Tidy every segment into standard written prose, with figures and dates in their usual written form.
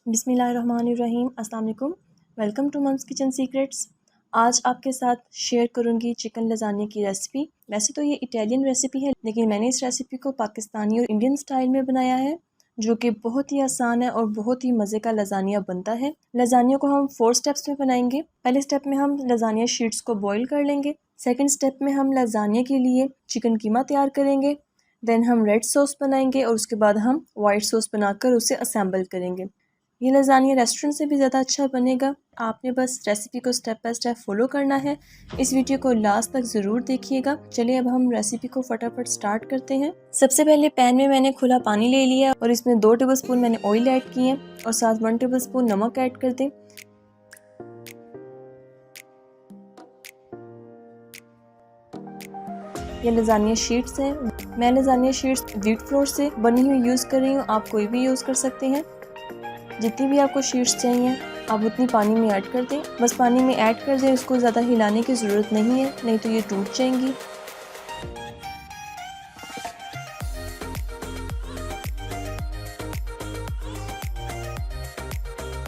बिस्मिल्लाहिर्रहमानिर्रहीम। अस्सलाम वालेकुम। Welcome to mom's kitchen secrets. आज आपके साथ शेयर करूंगी चिकन लजानिया की रेसिपी। वैसे तो ये इटालियन रेसिपी है, लेकिन मैंने इस रेसिपी को पाकिस्तानी और इंडियन स्टाइल में बनाया है, जो कि बहुत ही आसान है और बहुत ही मज़े का लजानिया बनता है। लजानिया को हम 4 स्टेप्स में बनाएंगे। पहले स्टेप में हम लजानिया शीट्स को बॉईल कर लेंगे। सेकेंड स्टेप में हम लजानिया के लिए चिकन कीमा तैयार करेंगे। देन हम रेड सॉस बनाएंगे और उसके बाद हम वाइट सॉस बनाकर उसे असेंबल करेंगे। ये लजानिया रेस्टोरेंट से भी ज़्यादा अच्छा बनेगा। आपने बस रेसिपी को स्टेप बाय स्टेप फॉलो करना है। इस वीडियो को लास्ट तक ज़रूर देखिएगा। चलिए अब हम रेसिपी को फटाफट स्टार्ट करते हैं। सबसे पहले पैन में मैंने खुला पानी ले लिया और इसमें 2 टेबलस्पून मैंने ऑयल ऐड किए और साथ 1 टेबलस्पून नमक ऐड कर दें। ये लजानिया शीट्स हैं। मैं लजानिया शीट्स व्हीट फ्लोर से बनी हुई यूज़ कर रही हूँ। आप कोई भी यूज़ कर सकते हैं। जितनी भी आपको शीट्स चाहिए आप उतनी पानी में ऐड कर दें। बस पानी में ऐड कर दें, इसको ज़्यादा हिलाने की ज़रूरत नहीं है, नहीं तो ये टूट जाएंगी।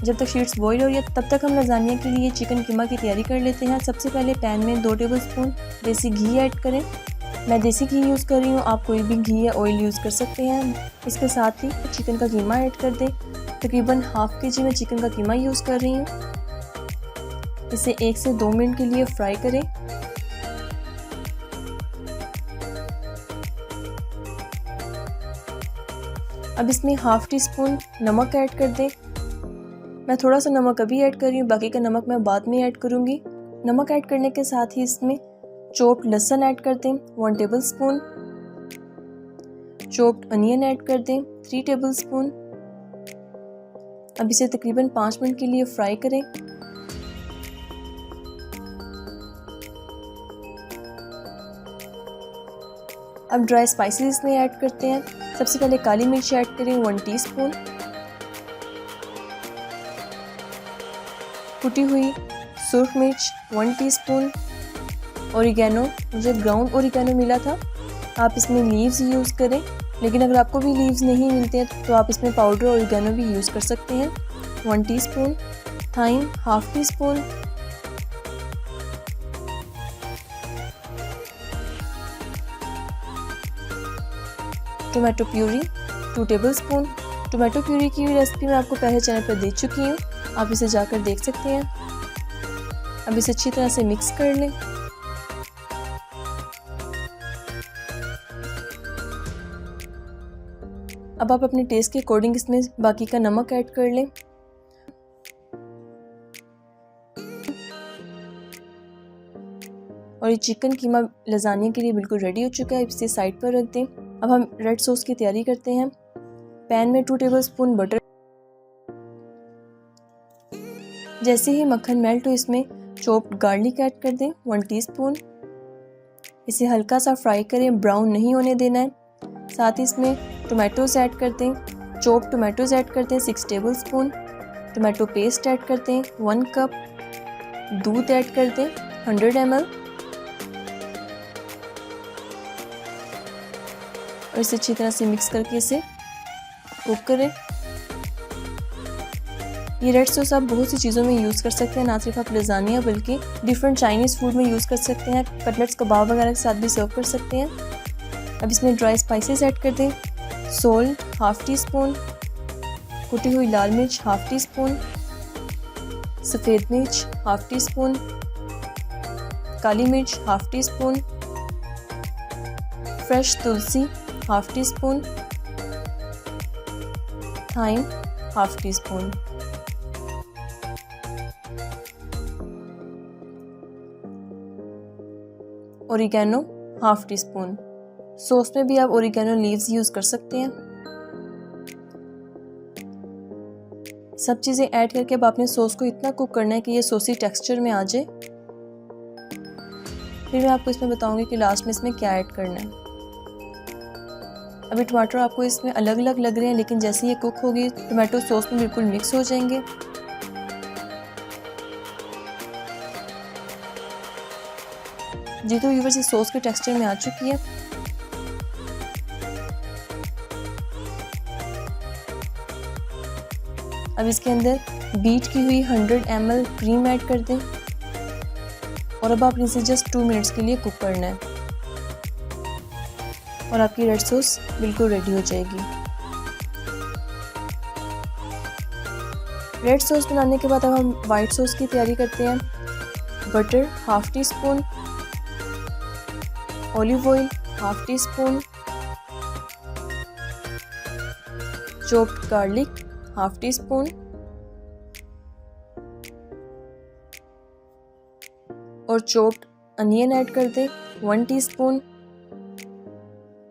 जब तक शीट्स बॉईल हो रही है तब तक हम लजानिया के लिए चिकन कीमा की तैयारी कर लेते हैं। सबसे पहले पैन में 2 टेबलस्पून देसी घी ऐड करें। मैं देसी घी यूज़ कर रही हूँ, आप कोई भी घी या ऑयल यूज़ कर सकते हैं। इसके साथ ही चिकन का कीमा ऐड कर दें। तकरीबन हाफ केजी में चिकन का कीमा यूज़ कर रही हूँ। इसे 1 से 2 मिनट के लिए फ्राई करें। अब इसमें हाफ टी स्पून नमक ऐड कर दें। मैं थोड़ा सा नमक अभी ऐड कर रही हूँ, बाकी का नमक मैं बाद में ऐड करूँगी। नमक ऐड करने के साथ ही इसमें चॉप्ड लहसुन ऐड कर दें 1 टेबलस्पून। चॉप्ड अनियन ऐड कर दें 3 टेबलस्पून। अब इसे तकरीबन 5 मिनट के लिए फ्राई करें। अब ड्राई स्पाइसेस इसमें ऐड करते हैं। सबसे पहले काली मिर्च ऐड करें 1 टीस्पून। कुटी हुई सुर्ख मिर्च 1 टीस्पून। ओरिगैनो, मुझे ग्राउंड ओरिगैनो मिला था, आप इसमें लीव्स यूज़ करें, लेकिन अगर आपको भी लीव्स नहीं मिलते हैं तो आप इसमें पाउडर ओरिगैनो भी यूज़ कर सकते हैं। 1 teaspoon. Thyme half teaspoon. Tomato puree 2 tablespoon. Tomato puree की रेसिपी मैं आपको पहले चैनल पर दे चुकी हूँ, आप इसे जाकर देख सकते हैं। अब इसे अच्छी तरह से मिक्स कर लें। अब आप अपने टेस्ट के अकॉर्डिंग इसमें बाकी का नमक ऐड कर लें। और ये चिकन कीमा लजानिया के लिए बिल्कुल रेडी हो चुका है। इसे साइड पर रख दें। अब हम रेड सॉस की तैयारी करते हैं। पैन में 2 टेबलस्पून बटर। जैसे ही मक्खन मेल्ट हो इसमें चॉप्ड गार्लिक ऐड कर दें 1 टीस्पून। इसे हल्का सा फ्राई करें, ब्राउन नहीं होने देना है। साथ ही इसमें टोमेटोज़ ऐड कर दें। चॉप्ड टोमेटोज़ ऐड करते हैं 6 टेबलस्पून। टोमेटो पेस्ट ऐड करते हैं 1 कप। दूध ऐड कर दें 100 ml और इसे अच्छी तरह से मिक्स करके इसे कुक करें। ये रेड सॉस आप बहुत सी चीज़ों में यूज़ कर सकते हैं, ना सिर्फ आप लजानिया बल्कि डिफरेंट चाइनीज़ फूड में यूज़ कर सकते हैं। कटलेट्स, कबाब वगैरह के साथ भी सर्व कर सकते हैं। अब इसमें ड्राई स्पाइसेस ऐड कर दें। Salt half tea spoon. कुटी हुई लाल मिर्च हाफ टी स्पून। सफ़ेद मिर्च हाफ टी स्पून। काली मिर्च हाफ टी स्पून। फ्रेश तुलसी half teaspoon. Thyme half teaspoon. Oregano half teaspoon. Sauce में भी आप ओरिगैनो लीव्स यूज़ कर सकते हैं। सब चीज़ें ऐड करके अब आपने सॉस को इतना कुक करना है कि ये सॉसी टेक्सचर में आ जाए। फिर मैं आपको इसमें बताऊंगी कि लास्ट में इसमें क्या ऐड करना है। अभी टमाटर आपको इसमें अलग अलग लग रहे हैं, लेकिन जैसे ये कुक होगी टमाटो सॉस में बिल्कुल मिक्स हो जाएंगे। जी तो व्यूअर्स, इस सॉस के टेक्सचर में आ चुकी है। अब इसके अंदर बीट की हुई 100 ml क्रीम ऐड कर दें और अब आपने इसे जस्ट 2 मिनट्स के लिए कुक करना है और आपकी रेड सॉस बिल्कुल रेडी हो जाएगी। रेड सॉस बनाने के बाद अब हम वाइट सॉस की तैयारी करते हैं। Butter half tea spoon, olive oil half tea spoon, chopped garlic half tea spoon और चॉप्ड अनियन ऐड कर दें 1 टीस्पून।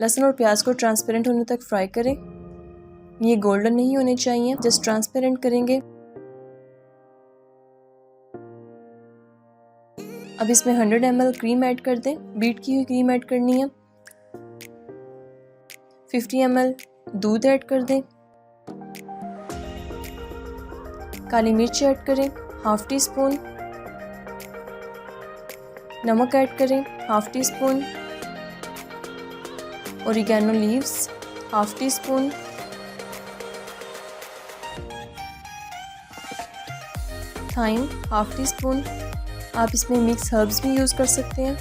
लहसुन और प्याज को ट्रांसपेरेंट होने तक फ्राई करें। ये गोल्डन नहीं होने चाहिए, जस्ट ट्रांसपेरेंट करेंगे। अब इसमें 100 ml क्रीम ऐड कर दें, बीट की हुई क्रीम ऐड करनी है। 50 ml दूध ऐड कर दें। काली मिर्च ऐड करें हाफ टी स्पून, नमक ऐड करें half teaspoon, oregano leaves half teaspoon, thyme half teaspoon. आप इसमें मिक्स हर्ब्स भी यूज़ कर सकते हैं।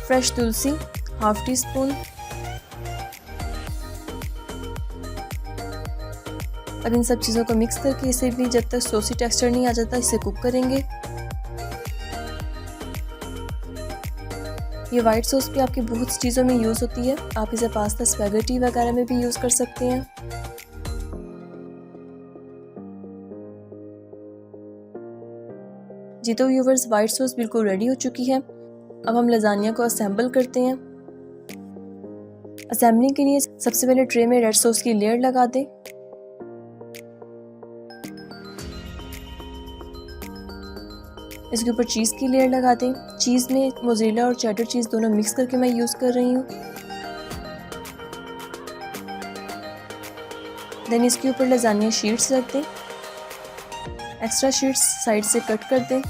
फ्रेश तुलसी हाफ टी स्पून। अब इन सब चीज़ों को मिक्स करके इसे भी जब तक सॉसी टेक्सचर नहीं आ जाता इसे कुक करेंगे। ये वाइट सॉस भी आपकी बहुत सी चीज़ों में यूज़ होती है। आप इसे पास्ता, स्पैगेटी वगैरह में भी यूज़ कर सकते हैं। जी तो व्यूवर्स, वाइट सॉस बिल्कुल रेडी हो चुकी है। अब हम लजानिया को असेंबल करते हैं। असेंबलिंग के लिए सबसे पहले ट्रे में रेड सॉस की लेयर लगा दें। इसके ऊपर चीज़ की लेयर लगा दें। चीज़ में मोज़रेला और चेडर चीज़ दोनों मिक्स करके मैं यूज़ कर रही हूँ। देन इसके ऊपर लजानिया शीट्स रख दें। एक्स्ट्रा शीट्स साइड से कट कर दें।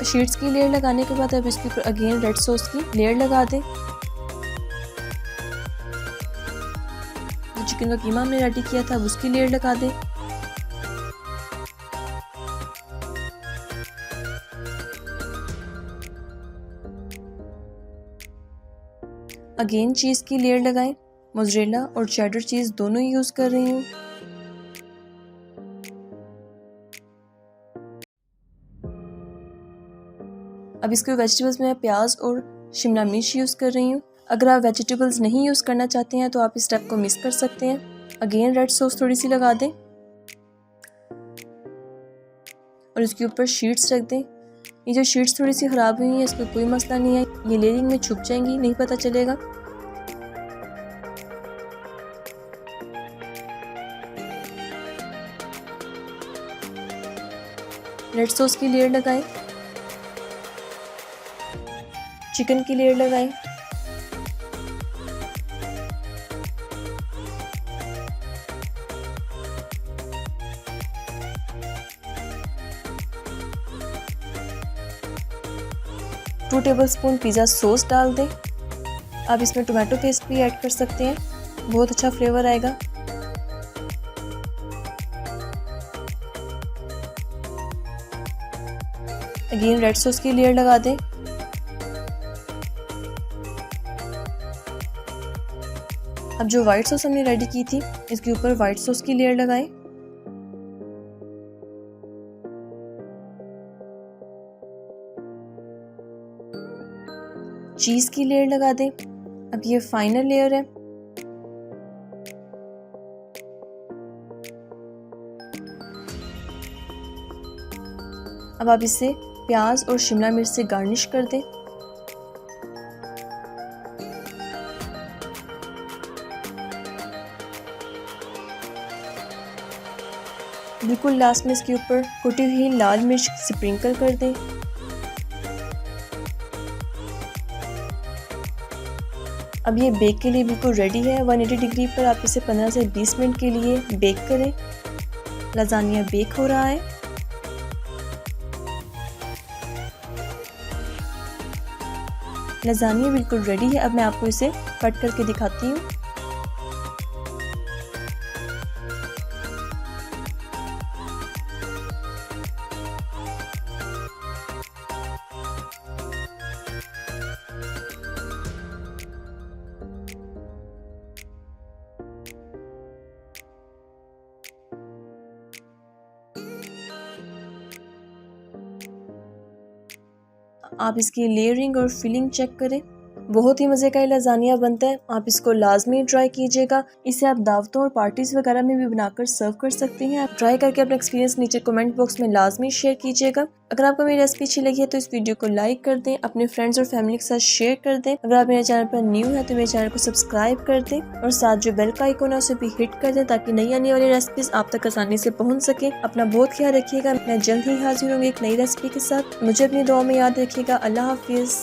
शीट्स की लेयर लगाने के बाद अब इसके ऊपर अगेन रेड सॉस की लेयर लगा दें। जो चिकन का कीमा हमने रेडी किया था उसकी लेयर लगा दें। अगेन चीज़ की लेयर लगाएं। मोज़रेला और चेडर चीज़ दोनों यूज़ कर रही हूँ। अब इसके वेजिटेबल्स में प्याज और शिमला मिर्च यूज़ कर रही हूँ। अगर आप वेजिटेबल्स नहीं यूज़ करना चाहते हैं तो आप इस स्टेप को मिस कर सकते हैं। अगेन रेड सॉस थोड़ी सी लगा दें और इसके ऊपर शीट्स रख दें। ये जो शीट्स थोड़ी सी ख़राब हुई हैं इसका कोई मसला नहीं है, ये लेयरिंग में छुप जाएंगी, नहीं पता चलेगा। रेड सॉस की लेयर लगाएं। चिकन की लेयर लगाएं। टू टेबलस्पून पिज़्ज़ा सॉस डाल दें। आप इसमें टोमेटो पेस्ट भी ऐड कर सकते हैं, बहुत अच्छा फ्लेवर आएगा। अगेन रेड सॉस की लेयर लगा दें। अब जो वाइट सॉस हमने रेडी की थी इसके ऊपर वाइट सॉस की लेयर लगाएं। चीज़ की लेयर लगा दें। अब ये फाइनल लेयर है। अब आप इसे प्याज और शिमला मिर्च से गार्निश कर दें। बिल्कुल लास्ट में इसके ऊपर कुटी हुई लाल मिर्च स्प्रिंकल कर दें। अब ये बेक के लिए बिल्कुल रेडी है। 180 डिग्री पर आप इसे 15 से 20 मिनट के लिए बेक करें। लजानिया बेक हो रहा है। लजानिया बिल्कुल रेडी है। अब मैं आपको इसे कट करके दिखाती हूँ। आप इसकी लेयरिंग और फिलिंग चेक करें, बहुत ही मज़े का ये लजानिया बनता है। आप इसको लाजमी ट्राई कीजिएगा। इसे आप दावतों और पार्टीज़ वगैरह में भी बनाकर सर्व कर सकते हैं। आप ट्राई करके अपना एक्सपीरियंस नीचे कमेंट बॉक्स में लाजमी शेयर कीजिएगा। अगर आपको मेरी रेसिपी अच्छी लगी है तो इस वीडियो को लाइक कर दें, अपने फ्रेंड्स और फैमिली के साथ शेयर कर दें। अगर आप मेरे चैनल पर न्यू है तो मेरे चैनल को सब्सक्राइब कर दें और साथ जो बेल का आइकन है उसे भी हिट कर दें ताकि नई आने वाली रेसिपीज आप तक आसानी से पहुंच सके। अपना बहुत ख्याल रखिएगा। मैं जल्द ही हाजिर होंगी एक नई रेसिपी के साथ। मुझे अपनी दुआ में याद रखिएगा। अल्लाह हाफिज़।